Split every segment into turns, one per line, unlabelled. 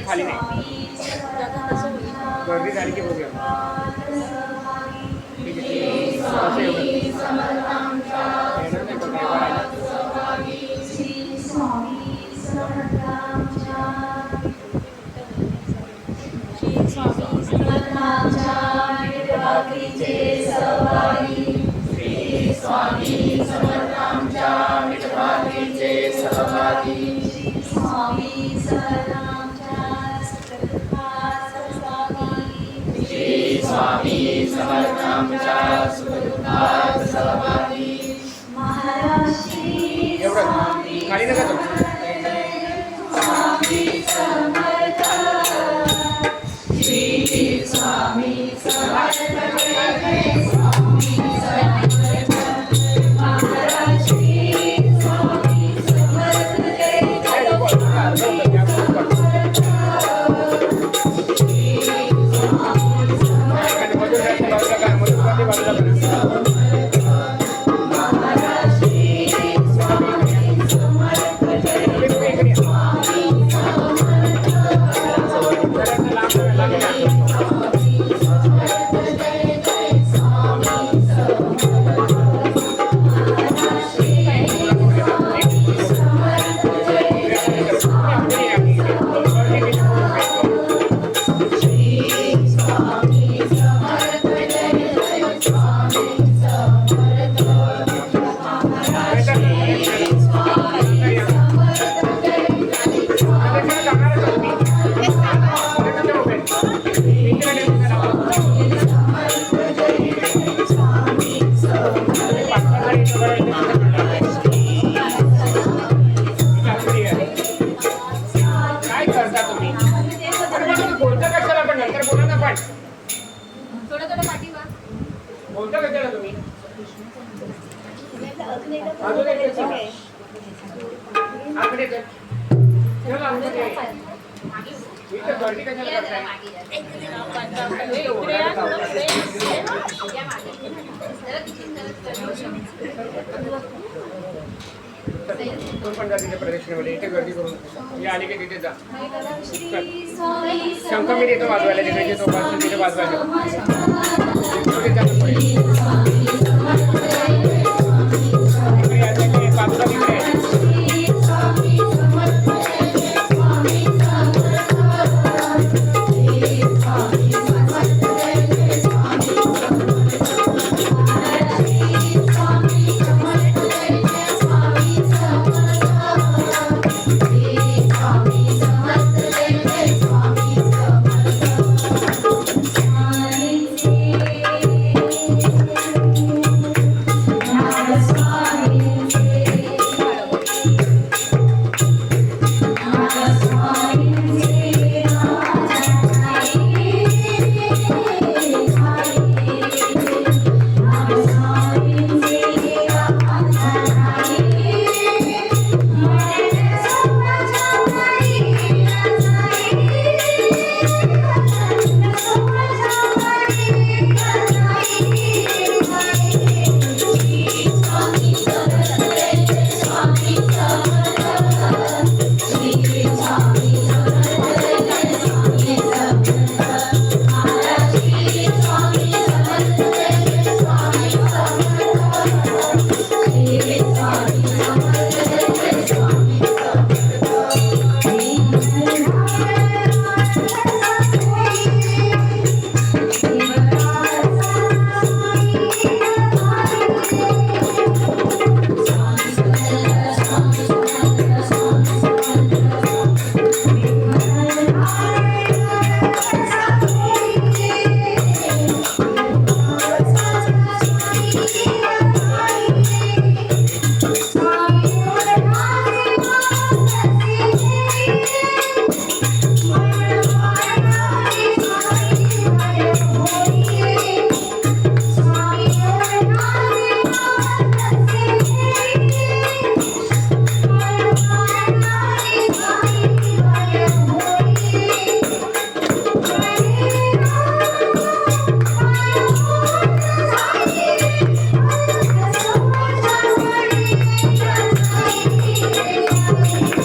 खाली नाही गर्दी झाली की बघूया
स्वामी समर्थांच्या सुखदुःखात सहभागी
खाली नका जाऊ
स्वामी समर्थ श्री स्वामी समर्थ
प्रदक्षिणेमध्ये इथे गर्दी करून आली की तिथे जा शंख मी देतो वाजवायला तिथे तो तिथे वाजवायला
Thank you.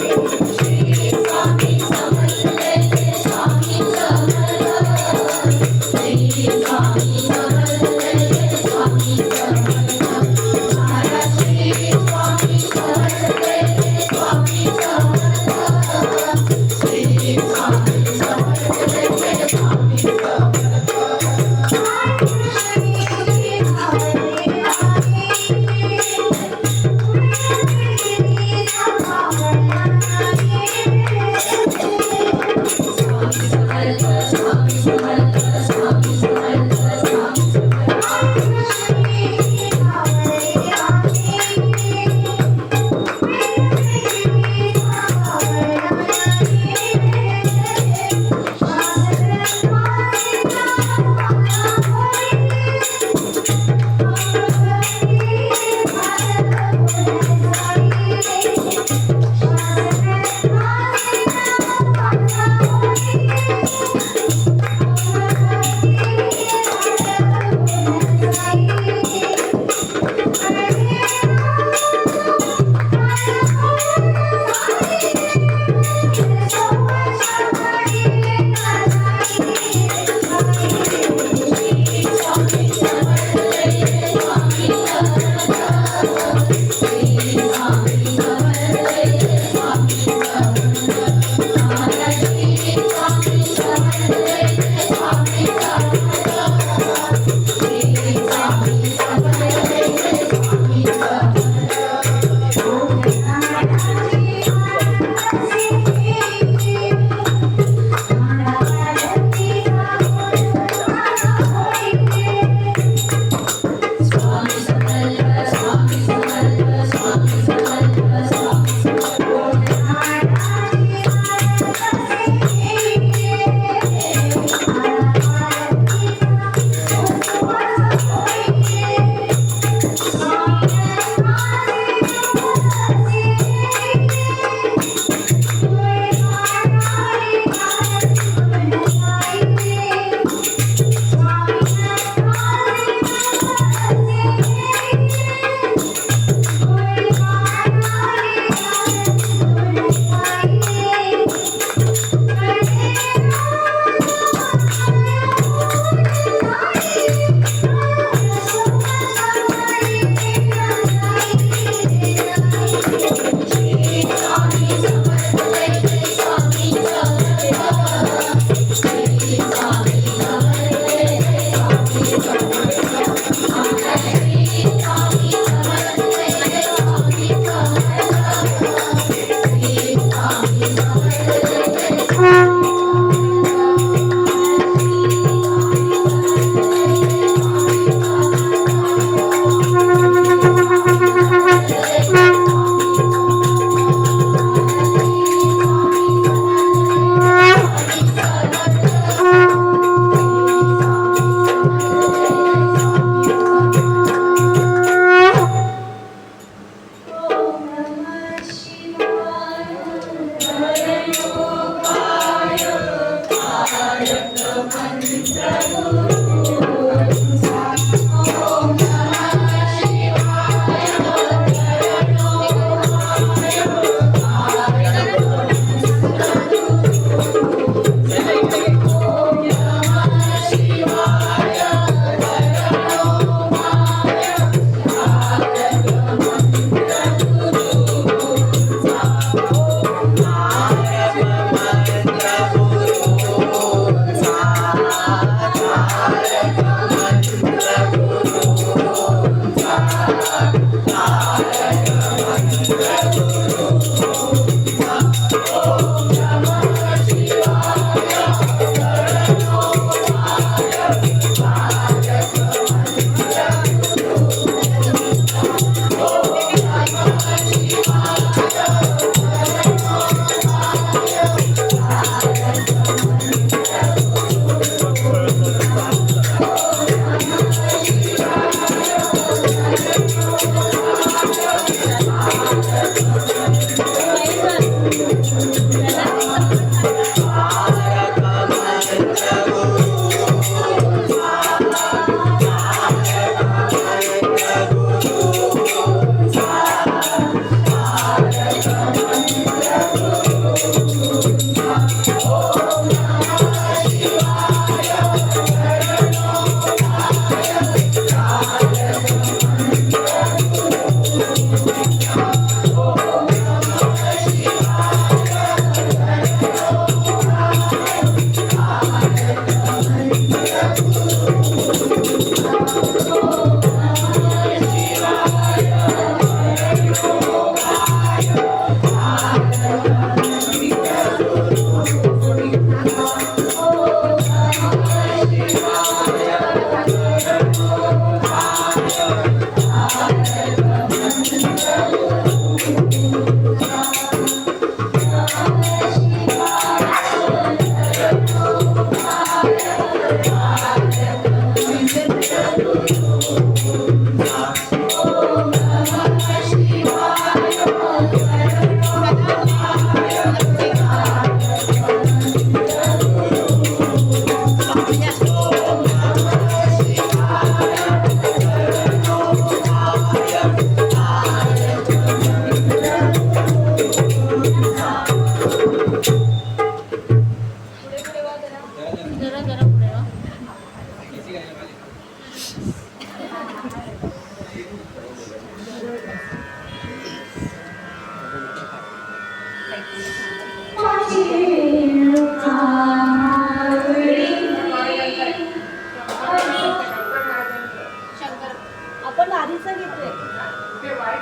आपण वारीचं घेतोय.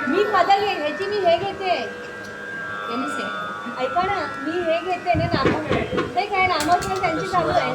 मी पदक ह्याची मी हे घेते. ऐका ना, मी हे घेते ना नाम, ते काय नामस्मरण त्यांची चालू आहे.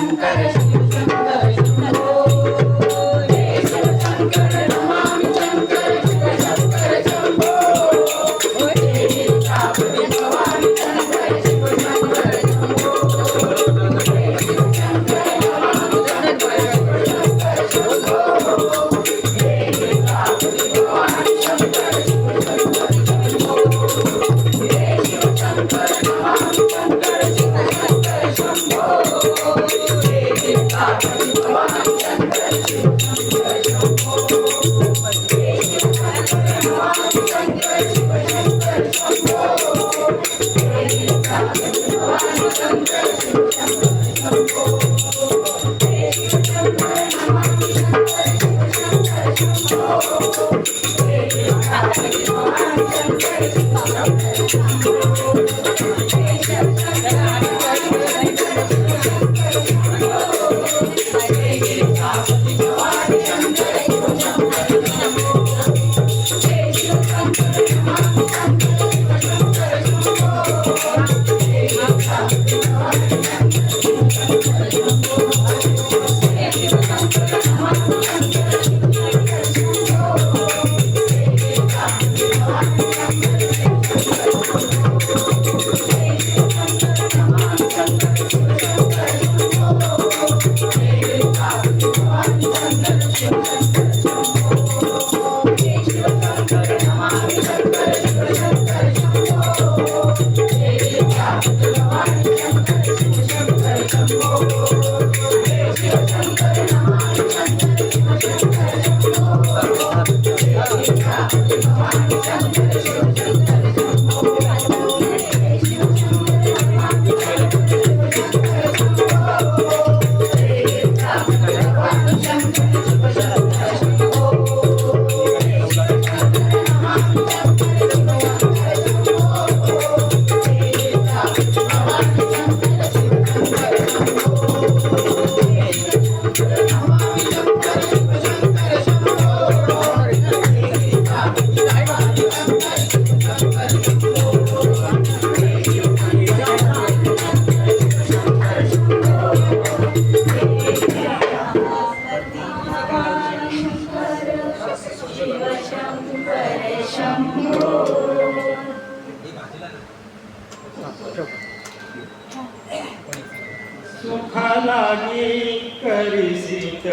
शंकर शिव शंकर शंभो जय शिव शंकर नमामि शंकर शिव शंकर शंभो जय गीतापति भवानी शंकर शिव शंकर शंभो जय शिव शंकर नमामि शंकर शिव शंकर शंभो जय गीतापति भवानी शंकर शिव शंकर शंभो जय शिव शंकर नमामि शंकर शिव शंकर शंभो जय गीतापति भवानी शंकर शिव शंकर शंभो जय शिव शंकर नमामि शंकर शिव शंकर शंभो जय गीतापति भवानी शंकर शिव शंकर शंभो जय शिव शंकर नमामि शंकर शिव शंकर शंभो जय गीतापति भवानी शंकर शिव शंकर शंभो जय शिव शंकर नमामि शंकर शिव शंकर शंभो जय गीतापति भवानी शंकर शिव शंकर शंभो जय शिव शंकर नमामि शंकर शिव शंकर शंभो जय गीतापति भवानी शंकर शिव शंकर शंभो जय शिव शंकर नमामि शंकर शिव शंकर शंभो जय गीतापति भवानी शंकर शिव शंकर शंभो जय शिव शंकर नमामि शंकर शिव शंकर शंभो जय गीतापति भवानी शंकर शिव शंकर शंभो जय शिव शंकर नमामि शंकर शिव शंकर शंभो जय गीतापति भवानी शंकर शिव शंकर शंभो जय शिव शंकर नमामि शंकर शिव शंकर शंभो जय गीतापति भवानी शंकर शिव शंकर शंभो जय शिव शंकर नमामि शंकर शिव शंकर शंभो जय गीतापति भवानी शंकर शिव शंकर शंभो जय शिव शंकर नमामि शंकर शिव शंकर शंभो जय गीतापति भवानी शंकर शिव शंकर शंभो जय शिव शंकर नमामि शंकर शिव शंकर शंभो जय गीतापति भवानी शंकर शिव शंकर शंभो जय शिव शंकर नमामि शंकर शिव शंकर शंभो
सुखा लागी करिसित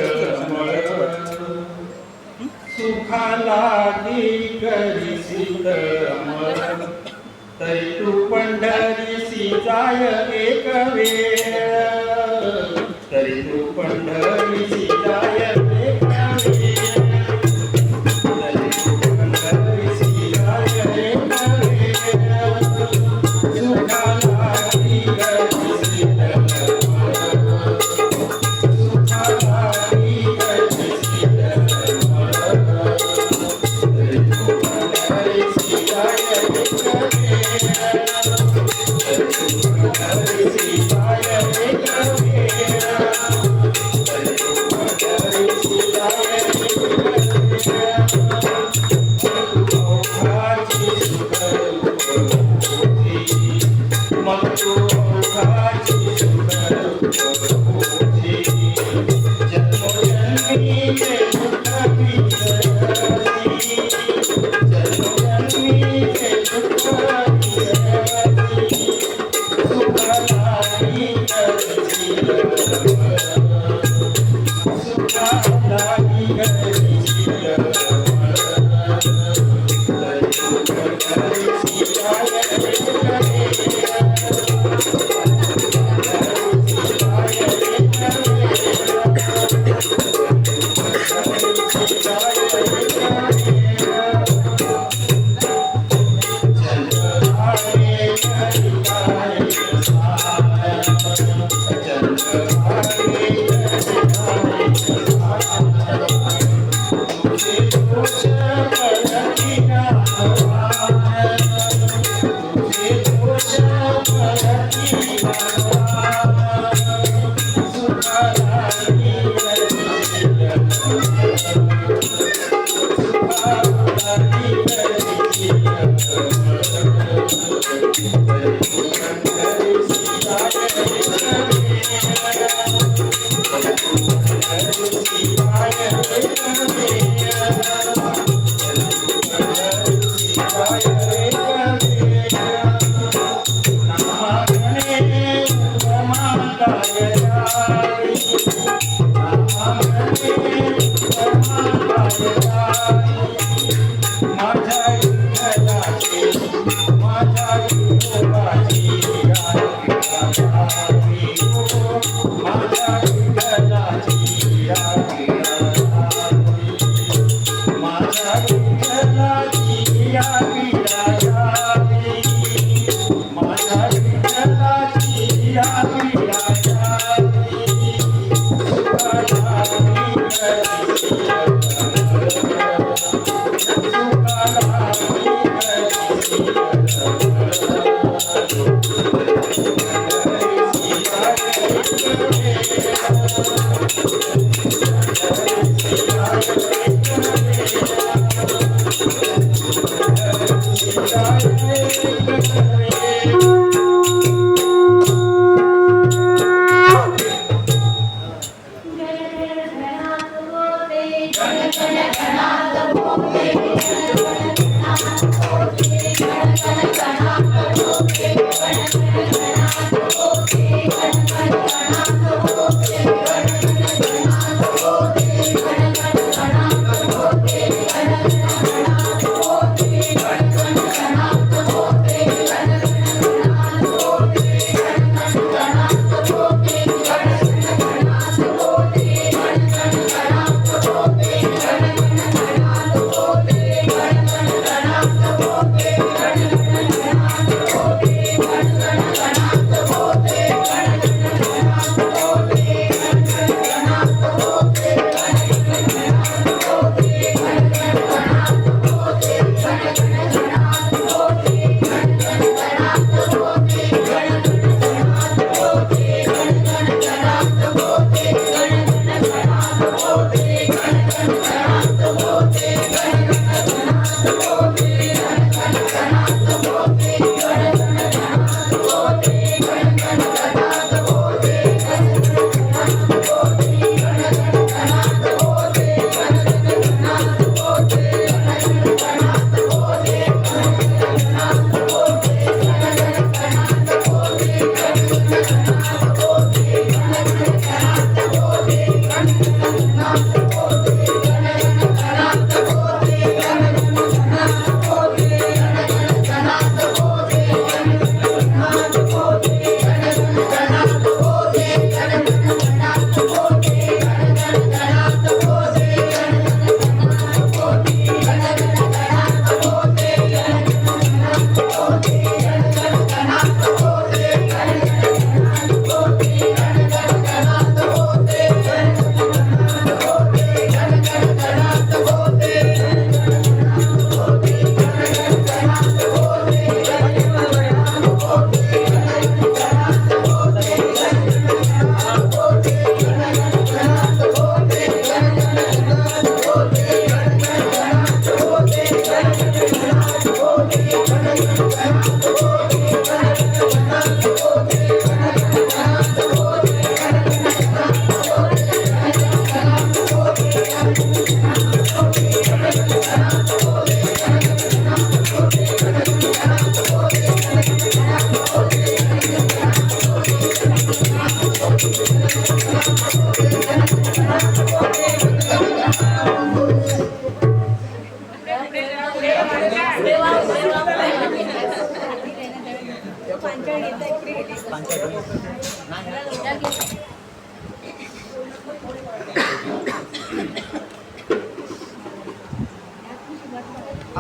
मळ सुखा लागी करिसित मळ तरी तू पंढरीसी जाय एक वेळ तरी तू पंढरीसी जाय एक वेळ तरी तू पंढरीसी जाय एक वेळ सुखा लागी करिसित
Thank you.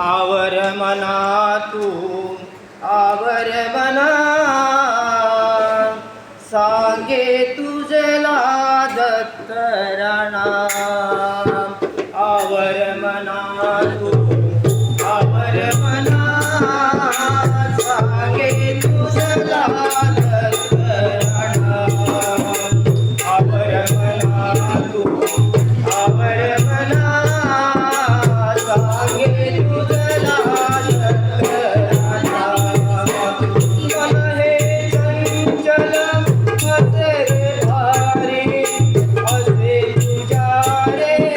आवर मना तू आवर मना सांगे तुझला दत्तराणा आवर मना तू आवर मना सांगे तुझला दत्तराणा आवर मना तू आवर मना सांगे तुझला दत्तराणा मन हे चंचल असे भारी असे तुझ्या रे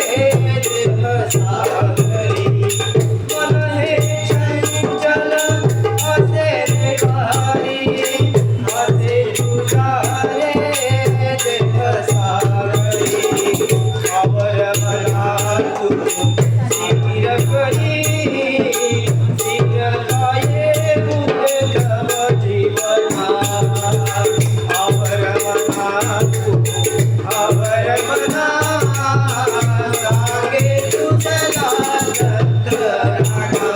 मना सांगे तुझला दत्तराणा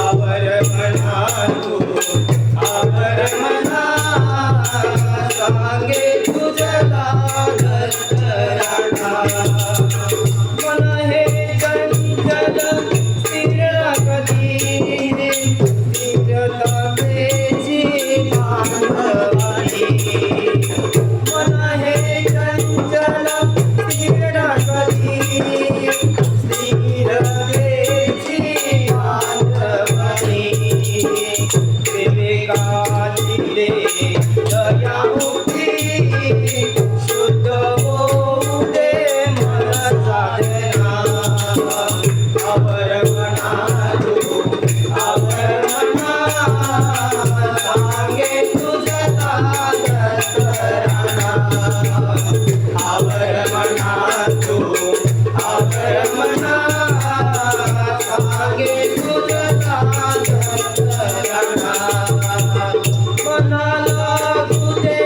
आवर मना तू आवर मना सांगे तुझला दत्तराणा मन हे चंचल स्थिर कधी रे स्थिरताची मानवाणी मन हे चंचल स्थिर कधी स्थिरतेची मानवाणी विवेकाची रे दया होती शुद्ध होऊ दे मन साधना आवर मना तू आवर मना सांगे तुझला दत्तराणा आवर मना तू आवर मना सांगे तुझला दत्तराणा मनाला तुझे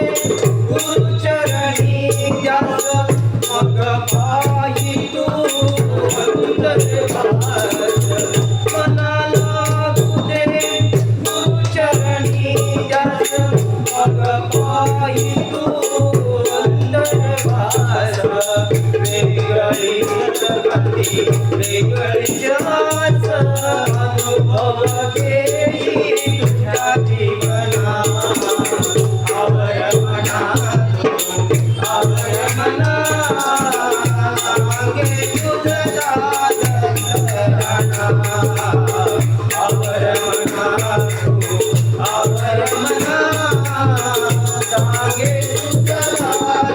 गुरुचरणी जास मग पायी तू अंतर्भास मनाला तुझे गुरुचरणी जास मग पायी तू अंतर्भास वेगळीच गती वेगळीच वास अनुभव घेई तुझ्या जीवना आवर मना तू आवर मना सांगे तुझला दत्तराणा आवर मना तू आवर मना सांगे तुझला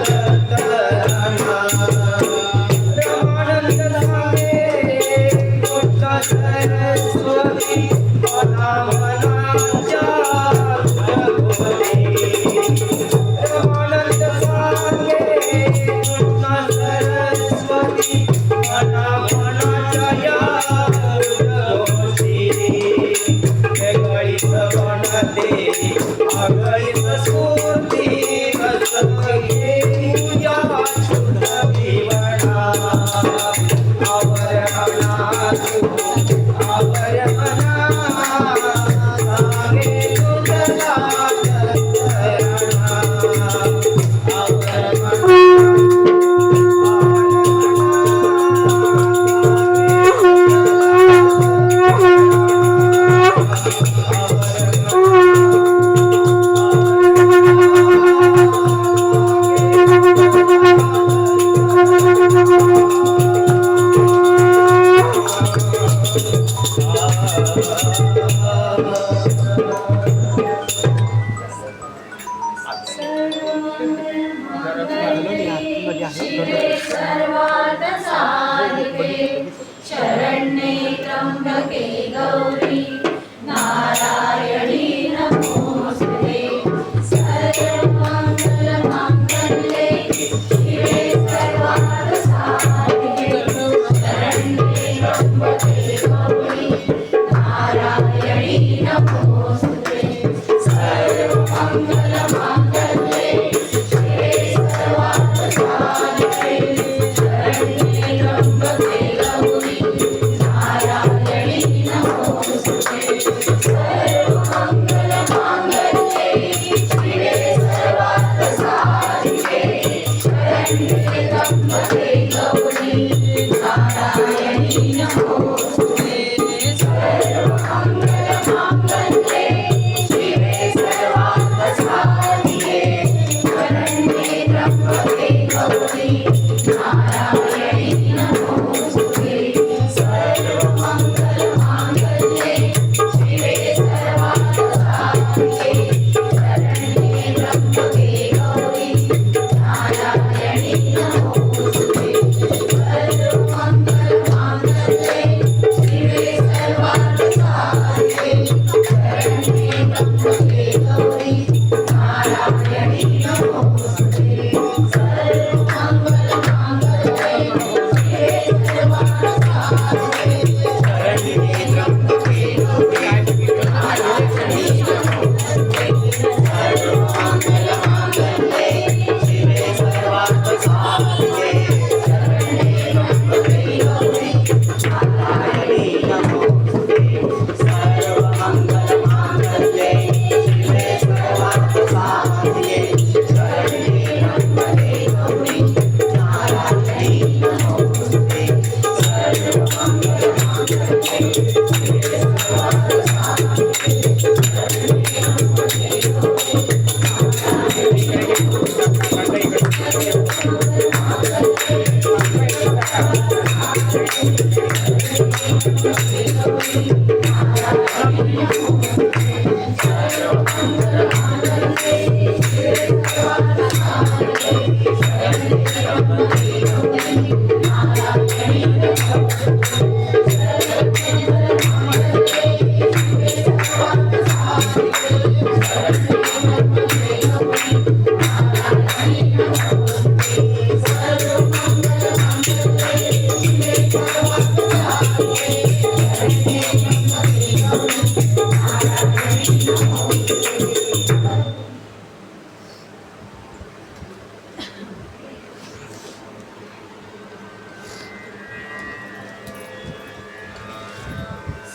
दत्तराणा रमानंद धामे मोठ सरस्वती मना मनाच्या रमानंद सांगे कृष्ण सरस्वती मना मनाच्या या वेगळीच बनते आगळीच स्फूर्ती रस घेऊया शुद्ध जीवना आवर मना तू आवर मना सांगे तुझला दत्तराणा आवर मना
सर्वार्थ साधिके शरण्ये त्र्यंबके गौरी नारायणी नमोस्तुते सर्वमंगलमांगल्ये शिवे सर्वार्थ साधिके शरण्ये त्र्यंबके गौरी नारायणी नमोस्तुते सर्वमंगलमांगल्ये शिवे सर्वार्थ साधिके शरण्ये त्र्यंबके गौरी नारायणी नमोस्तुते सर्वमंगलमांगल्ये शिवे सर्वार्थ साधिके शरण्ये त्र्यंबके गौरी नारायणी नमोस्तुते सर्वमंगलमांगल्ये शिवे सर्वार्थ साधिके शरण्ये त्र्यंबके गौरी नारायणी नमोस्तुते सर्वमंगलमांगल्ये शिवे सर्वार्थ साधिके शरण्ये त्र्यंबके गौरी नारायणी नमोस्तुते सर्वमंगलमांगल्ये शिवे सर्वार्थ साधिके शरण्ये त्र्यंबके गौरी नारायणी नमोस्तुते सर्वमंगलमांगल्ये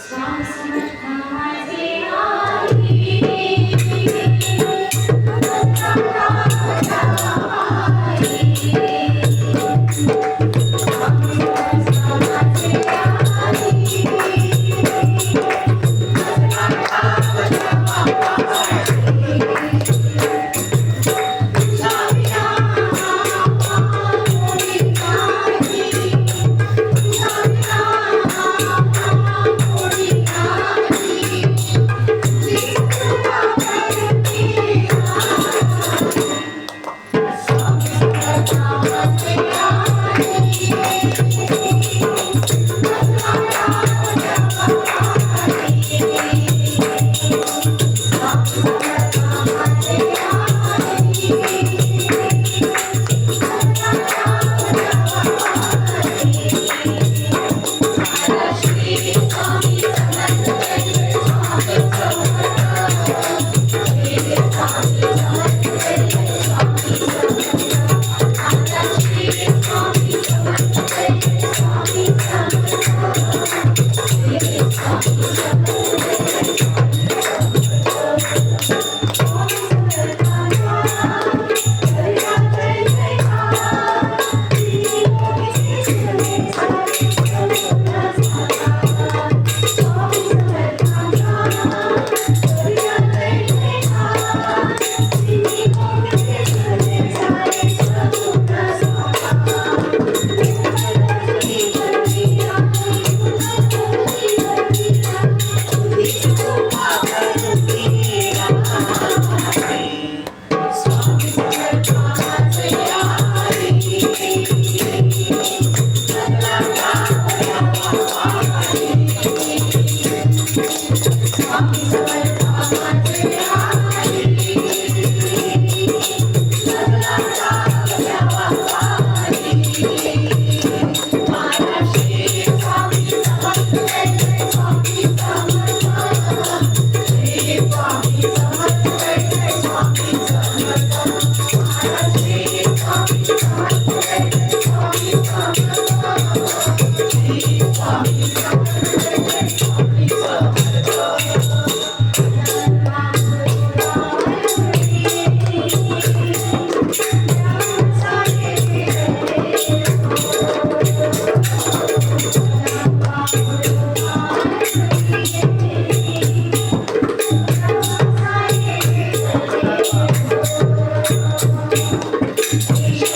स्वामी समर्थ माझे आई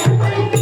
Thank you.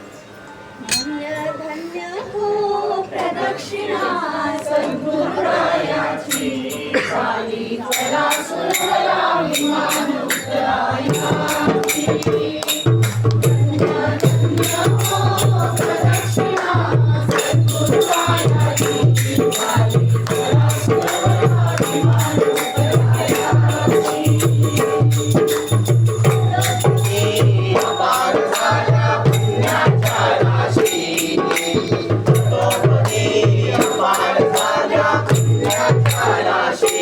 धन्य धन्य हो प्रदक्षिणा सद्गुरुरायाची झाली चला सुरया विमान उतरायाची धन्य धन्य हो प्रदक्षिणा सद्गुरुरायाची झाली चला सुरया विमान उतरायाची
अपार झाल्या पुण्याच्या राशी अपार झाल्या पुण्याच्या राशी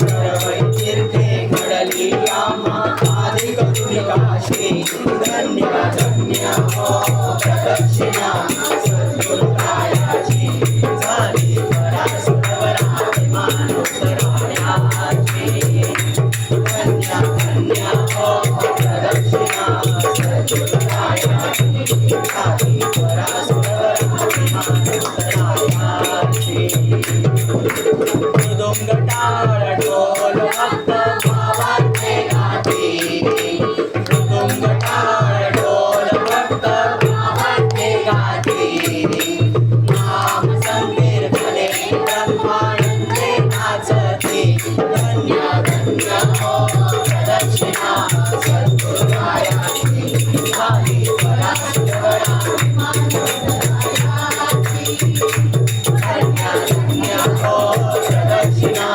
सर्व तीर्थे घडली आम्हा आदि करुणी काशी धन्य धन्य हो प्रदक्षिणा सद्गुरुरायाची झाली परा सुरवरा विमान उतरायाची धन्य धन्य हो प्रदक्षिणा सद्गुरुरायाची झाली परा सुरवरा विमान उतरायाची मृदुंग टाळ ढोल भक्त भावाचे गाती मृदुंग टाळ ढोल भक्त भावाचे गाती नाम संकीर्तने ब्रह्मानंदे नाचती धन्य धन्य हो प्रदक्षिणा सद्गुरुरायाची झाली परा सुरवरा विमान उतरायाची धन्य धन्य हो प्रदक्षिणा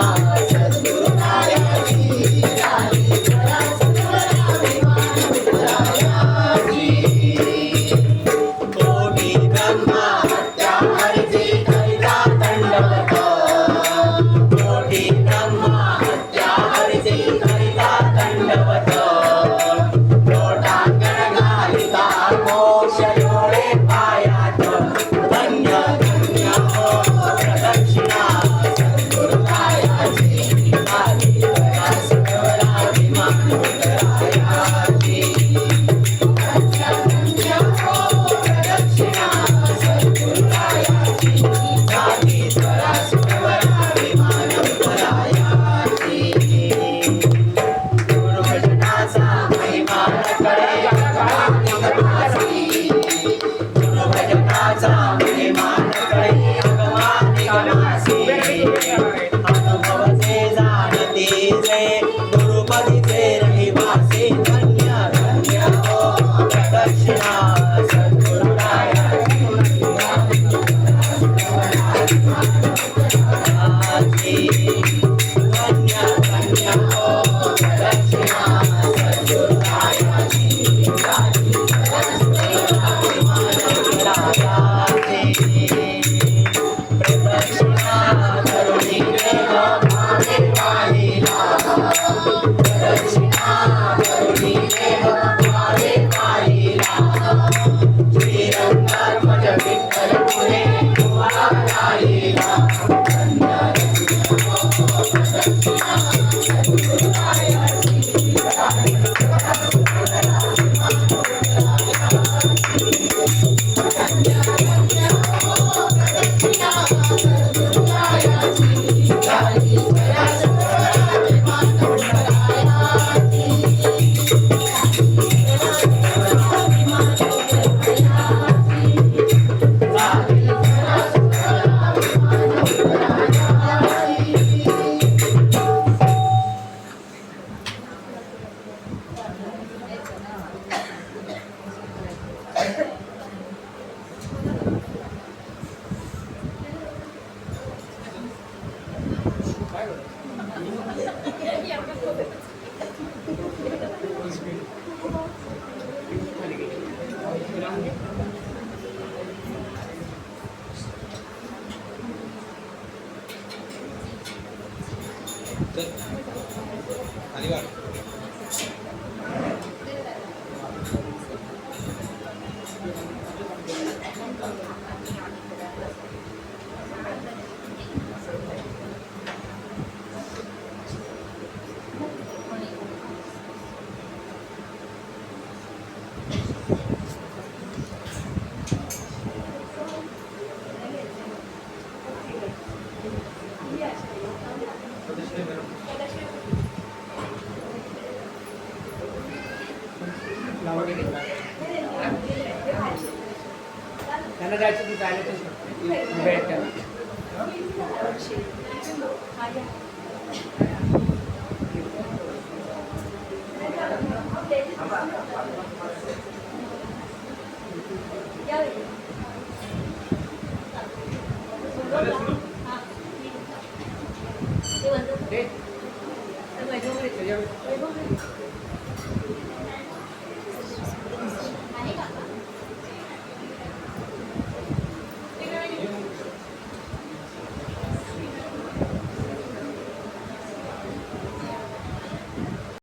सद्गुरुरायाची झाली परा सुरवरा विमान उतरायाची कोटी ब्रह्मा हत्या हरिची करिता दंडवत कोटी ब्रह्मा हत्या हरिची करिता दंडवत
खाली घे. लावून घे. लावून घे. त्यांना जायचं तिथं आले तर उभे आहेत त्यांना.
ते म्हणतात
ते